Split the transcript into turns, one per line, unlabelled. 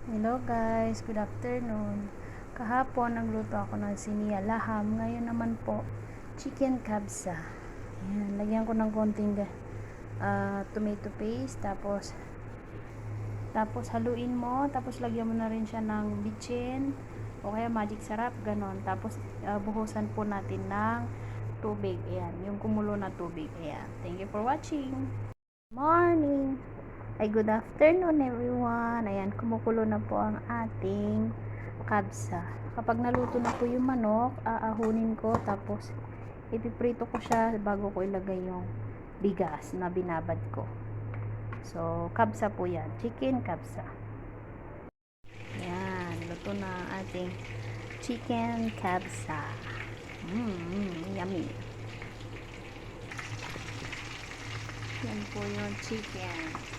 Hello guys, good afternoon. Kahapon nagluto ako ng siniya laham. Ngayon naman po, chicken kabsa. Ayan, lagyan ko ng konting tomato paste. Tapos haluin mo. Tapos lagyan mo na rin siya ng bitchin o kaya magic sarap, ganon. Tapos buhusan po natin ng tubig. Ayan, yung kumulo na tubig. Ayan, thank you for watching. Morning! Ay, good afternoon everyone. Ayan, kumukulo na po ang ating kabsa. Kapag naluto na po yung manok, aahunin ko tapos ipiprito ko siya bago ko ilagay yung bigas na binabad ko. So, kabsa po yan. Chicken kabsa. Ayan, luto na ang ating chicken kabsa. Yummy. Yan po yung chicken.